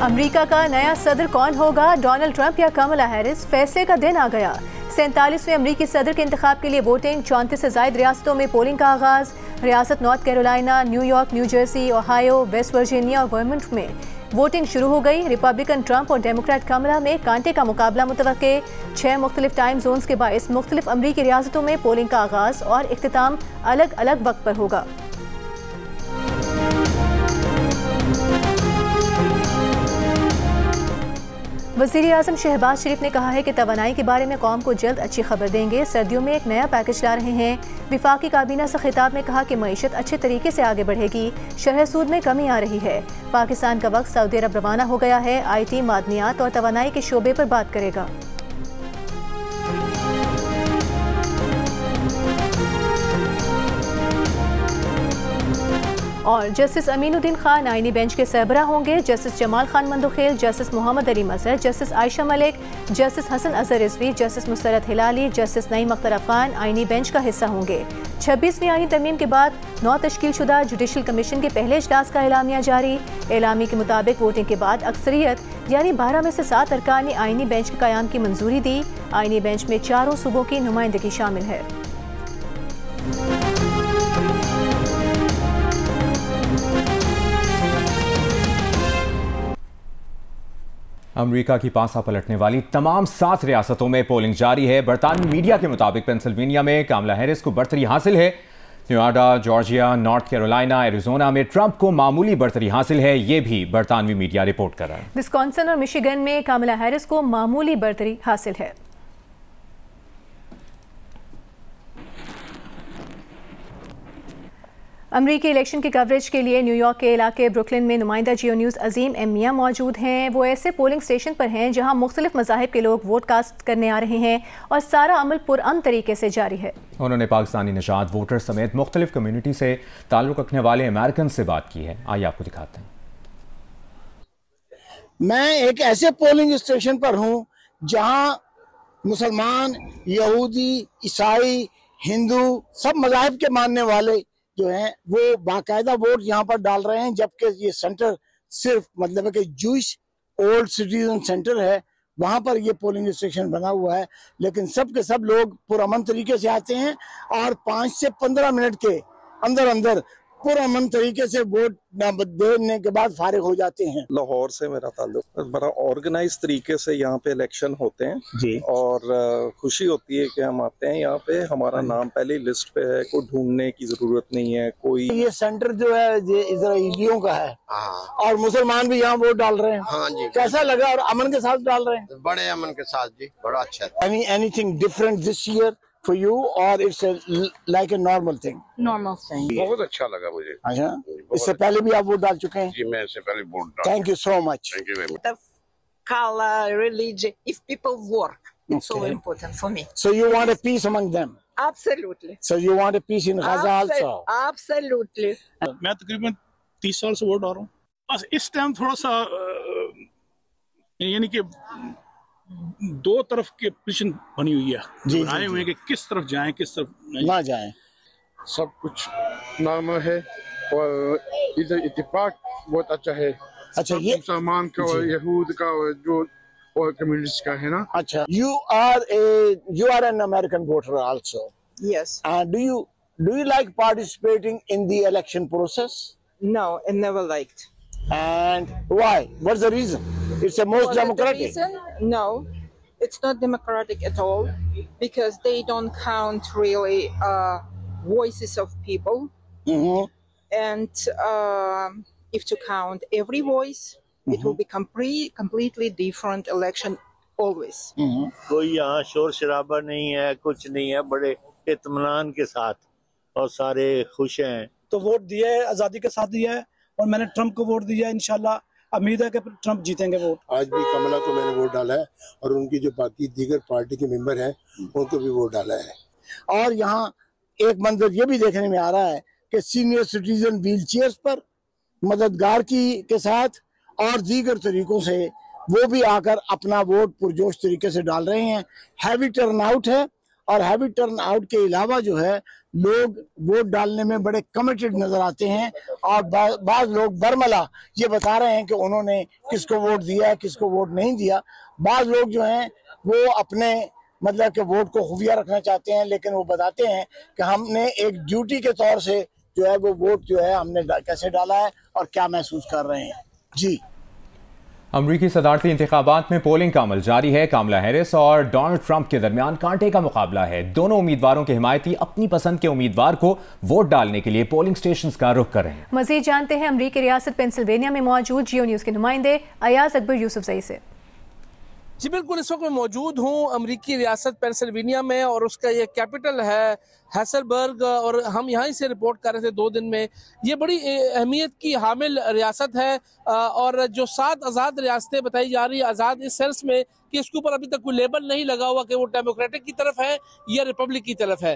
America का नया सदर कौन होगा, डोनाल्ड ट्रंप या कमला हैरिस? फैसले का दिन आ गया। 47वें अमरीकी सदर के इंतखाब के लिए वोटिंग। 34 से ज़ायद रियासतों में पोलिंग का आगाज। रियासत north Carolina, New York, new Jersey, Ohio, West Virginia और वर्मंट में वोटिंग शुरू हो गई। रिपब्लिकन ट्रंप और डेमोक्रेट कमला में कांटे का मुकाबला मुतवक्के। 6 मुख्तलिफ टाइम जोन्स के बाइस मुख्तलिफ अमरीकी रियासतों में पोलिंग का आगाज और इख्तिताम अलग अलग वक्त पर होगा। वज़ीर-ए-आज़म शहबाज शरीफ ने कहा है कि तवानाई के बारे में कौम को जल्द अच्छी खबर देंगे। सर्दियों में एक नया पैकेज ला रहे हैं। विफाकी काबीना से खिताब में कहा कि मईशत अच्छे तरीके से आगे बढ़ेगी। शरह सूद में कमी आ रही है। पाकिस्तान का वक्त सऊदी अरब रवाना हो गया है। IT, मादनियात और तवानाई के शोबे पर बात करेगा। और जस्टिस अमीनुद्दीन खान आईनी बेंच के सरबरा होंगे। Justice Jamal Khan Mandokhel, justice Mohammad Ali Mazhar, justice Ayesha Malik, justice Hassan Azhar Rizvi, justice Musarrat Hilali, justice Naeem Akhtar Afghan आईनी बेंच का हिस्सा होंगे। 26वीं आईनी तरमीम के बाद 9 तश्कीलशुदा जुडिशल कमीशन के पहले इजलास का एलामिया जारी। एलामी के मुताबिक वोटिंग के बाद अक्सरियत यानी 12 में से 7 अरकान ने आईनी बेंच के क़याम की मंजूरी दी। आईनी बेंच में चारों सूबों की नुमाइंदगी शामिल है। अमेरिका की पासा पलटने वाली तमाम 7 रियासतों में पोलिंग जारी है। बरतानवी मीडिया के मुताबिक पेंसिल्वेनिया में कमला हैरिस को बढ़तरी हासिल है। Nevada, Georgia, north Carolina, Arizona में ट्रंप को मामूली बढ़तरी हासिल है। ये भी बरतानवी मीडिया रिपोर्ट कर रहा है। विस्कॉन्सिन और मिशिगन में कमला हैरिस को मामूली बढ़तरी हासिल है। अमरीकी इलेक्शन की कवरेज के लिए न्यूयॉर्क के इलाके ब्रुकलिन में नुमाइंदा जियो न्यूज़ अजीम एम मियां मौजूद हैं। वो ऐसे पोलिंग स्टेशन पर हैं जहां मुख्तलिफ मज़ाहिब के लोग वोट कास्ट करने आ रहे हैं और सारा अमल पुरअमन तरीके से जारी है। उन्होंने पाकिस्तानी निजात वोटर समेत मुख्तलिफ कम्युनिटी से ताल्लुक़ रखने वाले अमेरिकन से बात की है। आइए आपको दिखाते हैं। मैं एक ऐसे पोलिंग स्टेशन पर हूँ जहाँ मुसलमान, यहूदी, ईसाई, हिंदू सब मज़ाहिब के मानने वाले जो हैं वो बाकायदा वोट यहाँ पर डाल रहे हैं, जबकि ये सेंटर सिर्फ मतलब है कि जूइश ओल्ड सिटीजन सेंटर है। वहाँ पर ये पोलिंग स्टेशन बना हुआ है, लेकिन सब के सब लोग पुरअमन तरीके से आते हैं और 5 से 15 मिनट के अंदर अंदर पुरअमन तरीके से वोट देने के बाद फारिग हो जाते हैं। लाहौर से मेरा ताल्लुक, बड़ा ऑर्गेनाइज तरीके से यहाँ पे इलेक्शन होते हैं जी। और खुशी होती है कि हम आते हैं यहाँ पे, हमारा नाम पहले लिस्ट पे है, कोई ढूंढने की जरूरत नहीं है कोई। ये सेंटर जो है ये इजराइलियों का है और मुसलमान भी यहाँ वोट डाल रहे हैं। हाँ जी। कैसा लगा? और अमन के साथ डाल रहे हैं? बड़े अमन के साथ जी, बड़ा अच्छा। Anything different this year for you or it's like a normal thing? Normal thing. बहुत अच्छा लगा मुझे। अच्छा, इससे पहले भी आप वोट डाल चुके हैं? जी, मैं इससे पहले वोट डाल। Thank you so much. Thank you very much. Color, religion, if people work, it's so important for me. So you want a peace among them? Absolutely. So you want a peace in Gaza also? Absolutely. मैं तकरीबन 30 साल से vote डाल रहा हूँ। बस इस time थोड़ा सा यानी कि दो तरफ की पोजीशन बनी हुई है। आए हुए हैं कि किस तरफ जाएं, किस तरफ ना जाएं। सब कुछ नॉर्मल है और इधर इत्तेफाक बहुत अच्छा है। अच्छा, ये मुसलमान का और यहूद का और जो और कम्युनिटीज का है ना। अच्छा, you are an American voter also. Yes. Do you like participating in the election process? No, I never liked. And why? What's the reason? It's the most democratic. The reason? No, it's not democratic at all because they don't count really voices of people. And if to count every voice, it will be completely different election always. कोई यहाँ शोर शराबा नहीं है, कुछ नहीं है, बड़े इत्मीनान के साथ और सारे खुश हैं। तो वोट दिया है, आज़ादी के साथ दिया है और मैंने ट्रंप को वोट दिया है। इंशाल्लाह उम्मीद है कि ट्रंप जीतेंगे वोट। आज भी कमला को मैंने वोट डाला है और उनकी जो बाकी दीगर पार्टी के मेंबर हैं उनको भी वोट डाला है। और यहाँ एक मंजर ये भी देखने में आ रहा है कि सीनियर सिटीजन व्हील चेयर्स पर मददगार के साथ और दीगर तरीकों से वो भी आकर अपना वोट पुरजोश तरीके से डाल रहे हैं। हैवी टर्न आउट है और हैवी टर्न आउट के अलावा जो है लोग वोट डालने में बड़े कमिटेड नजर आते हैं और बाज लोग बरमला ये बता रहे हैं कि उन्होंने किसको वोट दिया, किसको वोट नहीं दिया। बाज लोग जो हैं वो अपने मतलब कि वोट को खुफिया रखना चाहते हैं, लेकिन वो बताते हैं कि हमने एक ड्यूटी के तौर से जो है वो वोट जो है हमने कैसे डाला है और क्या महसूस कर रहे हैं। जी, अमरीकी सदारती इंतखाबात में पोलिंग का अमल जारी है। कामला हैरिस और डोनाल्ड ट्रंप के दरमियान कांटे का मुकाबला है। दोनों उम्मीदवारों के हिमायती अपनी पसंद के उम्मीदवार को वोट डालने के लिए पोलिंग स्टेशन का रुख कर रहे हैं। मजीद जानते हैं अमरीकी रियासत पेंसिल्वेनिया में मौजूद जियो न्यूज़ के नुमाइंदे अयाज अकबर यूसुफजई से। जी बिल्कुल, इस वक्त मैं मौजूद हूँ अमरीकी रियासत पेंसिल्वेनिया में और उसका ये कैपिटल है हैसलबर्ग, और हम यहाँ से रिपोर्ट कर रहे थे 2 दिन में। ये बड़ी अहमियत की हामिल रियासत है और जो 7 आज़ाद रियासतें बताई जा रही है, आज़ाद इस सेंस में कि इसके ऊपर अभी तक कोई लेबल नहीं लगा हुआ कि वो डेमोक्रेटिक की तरफ है या रिपब्लिक की तरफ है।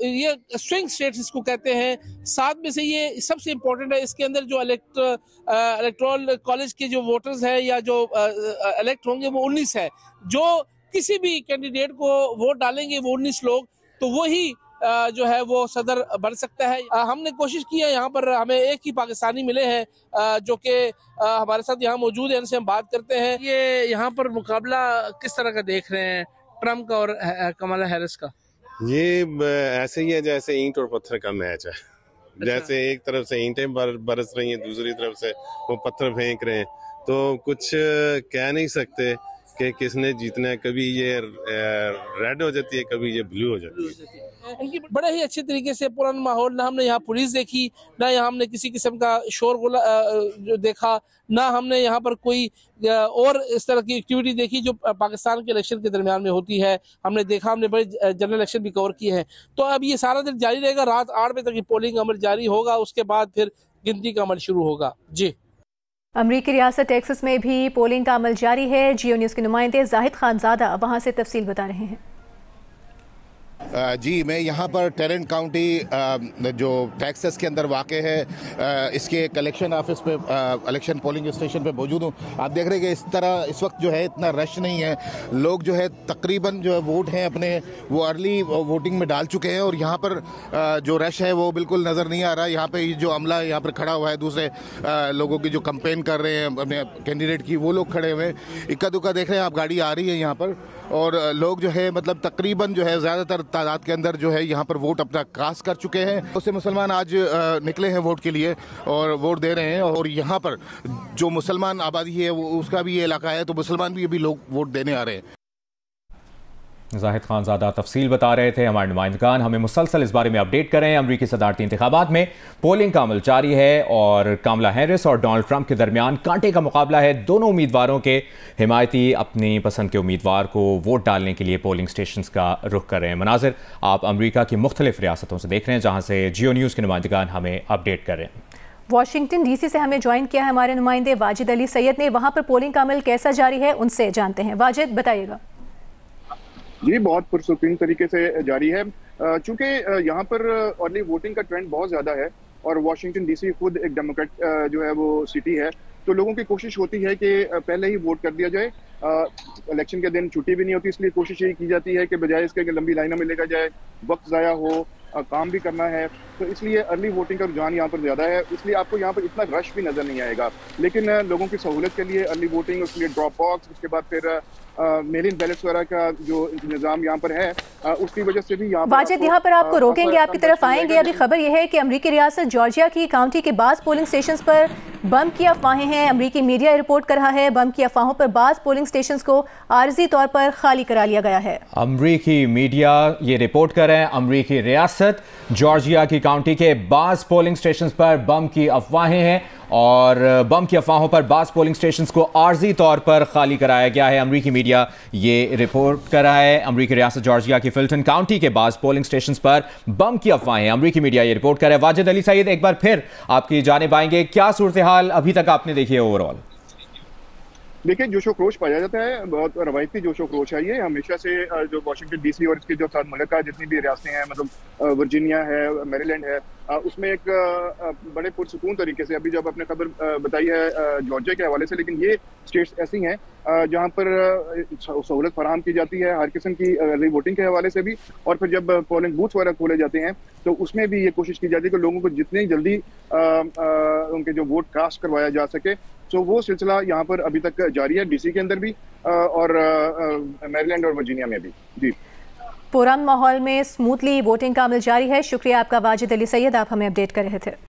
ये स्विंग स्टेट्स इसको कहते हैं। 7 में से ये सबसे इम्पोर्टेंट है। इसके अंदर जो इलेक्टोरल कॉलेज के जो वोटर्स हैं या जो इलेक्ट होंगे वो 19 है। जो किसी भी कैंडिडेट को वोट डालेंगे वो 19 लोग, तो वही जो है वो सदर बन सकता है। हमने कोशिश की है, यहाँ पर हमें एक ही पाकिस्तानी मिले हैं जो कि हमारे साथ यहाँ मौजूद है, इनसे हम बात करते हैं। ये यहाँ पर मुकाबला किस तरह का देख रहे हैं ट्रम्प का और कमला हैरिस का? ये ऐसे ही है जैसे ईंट और पत्थर का मैच है। जैसे एक तरफ से ईंटें बरस रही हैं, दूसरी तरफ से वो पत्थर फेंक रहे हैं, तो कुछ कह नहीं सकते कि किसने जीतना है। कभी ये रेड हो जाती है, कभी ये ब्लू हो जाती है। इनकी बड़े ही अच्छे तरीके से पुराना माहौल, ना हमने यहाँ पुलिस देखी, ना यहाँ हमने किसी किस्म का शोरगुल जो देखा, ना हमने यहाँ पर कोई और इस तरह की एक्टिविटी देखी जो पाकिस्तान के इलेक्शन के दरमियान में होती है। हमने देखा, हमने बड़े जनरल इलेक्शन भी कवर किए हैं। तो अब ये सारा दिन जारी रहेगा, रात 8 बजे तक ये पोलिंग अमल जारी होगा, उसके बाद फिर गिनती का अमल शुरू होगा। जी, अमरीकी रियासत टेक्सास में भी पोलिंग का अमल जारी है। जियो न्यूज़ के नुमाइंदे जाहिद खानजादा वहाँ से तफसील बता रहे हैं। जी, मैं यहाँ पर टेरेंट काउंटी जो टेक्सास के अंदर वाक़ है, इसके कलेक्शन ऑफिस पे, इलेक्शन पोलिंग स्टेशन पे मौजूद हूँ। आप देख रहे हैं कि इस तरह इस वक्त जो है इतना रश नहीं है। लोग जो है तकरीबन जो है वोट हैं अपने वो अर्ली वोटिंग में डाल चुके हैं और यहाँ पर जो रश है वो बिल्कुल नज़र नहीं आ रहा। यहाँ पे जो अमला यहाँ पर खड़ा हुआ है, दूसरे लोगों की जो कंपेन कर रहे हैं अपने कैंडिडेट की, वो लोग खड़े हुए हैं। इक्का दुक्का देख रहे हैं आप, गाड़ी आ रही है यहाँ पर, और लोग जो है मतलब तकरीबन जो है ज़्यादातर तादाद के अंदर जो है यहाँ पर वोट अपना कास्ट कर चुके हैं। उससे मुसलमान आज निकले हैं वोट के लिए और वोट दे रहे हैं। और यहाँ पर जो मुसलमान आबादी है वो उसका भी ये इलाका है, तो मुसलमान भी लोग वोट देने आ रहे हैं। जाहिद खानजादा तफसील बता रहे थे। हमारे नुमाइंदगान हमें मुसलसल इस बारे में अपडेट कर रहे हैं। अमरीकी सदारती इंतखाबात में पोलिंग का अमल जारी है और कामला हैरिस और डोनाल्ड ट्रंप के दरमियान कांटे का मुकाबला है। दोनों उम्मीदवारों के हिमायती अपनी पसंद के उम्मीदवार को वोट डालने के लिए पोलिंग स्टेशन का रुख कर रहे हैं। मनाजिर आप अमरीका की मुख्तलिफ रियासतों से देख रहे हैं, जहाँ से जियो न्यूज़ के नुमाइंदगान हमें अपडेट कर रहे हैं। वाशिंगटन डीसी से हमें ज्वाइन किया है हमारे नुमाइंदे वाजिद अली सैयद ने। वहाँ पर पोलिंग का अमल कैसा जारी है, उनसे जानते हैं। वाजिद, बताइएगा। जी, बहुत पुरसुकून तरीके से जारी है। चूंकि यहाँ पर अर्ली वोटिंग का ट्रेंड बहुत ज़्यादा है और वाशिंगटन डीसी खुद एक डेमोक्रेट जो है वो सिटी है, तो लोगों की कोशिश होती है कि पहले ही वोट कर दिया जाए। इलेक्शन के दिन छुट्टी भी नहीं होती, इसलिए कोशिश यही की जाती है कि बजाय इसके कि लंबी लाइनों में लेकर जाए, वक्त ज़ाया हो, काम भी करना है, तो इसलिए अर्ली वोटिंग का रुझान यहाँ पर ज़्यादा है। इसलिए आपको यहाँ पर इतना रश भी नज़र नहीं आएगा। लेकिन लोगों की सहूलत के लिए अर्ली वोटिंग, उसके लिए ड्रॉप बॉक्स, उसके बाद फिर मेल इन बैलेट्स वगैरह का जो निज़ाम यहाँ पर है, उसकी वजह से भी वाजिद यहाँ पर आपको रोकेंगे, आपकी तरफ आएंगे। अभी खबर यह है कि अमरीकी रियासत जॉर्जिया की काउंटी के बाज़ पोलिंग स्टेशन पर बम की अफवाहें हैं। अमरीकी मीडिया रिपोर्ट कर रहा है बम की अफवाहों पर बाज़ पोलिंग स्टेशन को आर्जी तौर पर खाली करा लिया गया है। अमरीकी मीडिया ये रिपोर्ट कर रहे हैं अमरीकी रियासत जॉर्जिया की काउंटी के बाज़ पोलिंग स्टेशन पर बम की अफवाहें हैं और बम की अफवाहों पर बाज़ पोलिंग स्टेशन को आर्जी तौर पर खाली कराया गया है। अमरीकी मीडिया ये रिपोर्ट कर रहा है अमरीकी रियासत जॉर्जिया की फिल्टन काउंटी के बाज़ पोलिंग स्टेशन पर बम की अफवाहें। अमरीकी मीडिया ये रिपोर्ट कर रहा है। वाजिद अली सईद, एक बार फिर आपकी जानिब आएंगे, क्या सूरत हाल अभी तक आपने देखी है ओवरऑल? देखिए जोशो खरोश पाया जाता है, बहुत रवायती जोशो खरोश है ये हमेशा से। जो वाशिंगटन डीसी और इसके जो साथ मुल्का जितनी भी रियासतें हैं, मतलब वर्जीनिया है, मैरीलैंड है, उसमें एक बड़े पुरसुकून तरीके से, अभी जब आपने खबर बताई है जॉर्जिया के हवाले से, लेकिन ये स्टेट्स ऐसी हैं जहाँ पर सहूलत फराहम की जाती है हर किस्म की अर्ली वोटिंग के हवाले से भी, और फिर जब पोलिंग बूथ्स वगैरह खोले जाते हैं तो उसमें भी ये कोशिश की जाती है कि लोगों को जितनी जल्दी उनके जो वोट कास्ट करवाया जा सके। तो वो सिलसिला यहाँ पर अभी तक जारी है, डीसी के अंदर भी और मैरीलैंड और वर्जीनिया में भी। जी, पुरान माहौल में स्मूथली वोटिंग का अमल जारी है। शुक्रिया आपका वाजिद अली सैयद, आप हमें अपडेट कर रहे थे।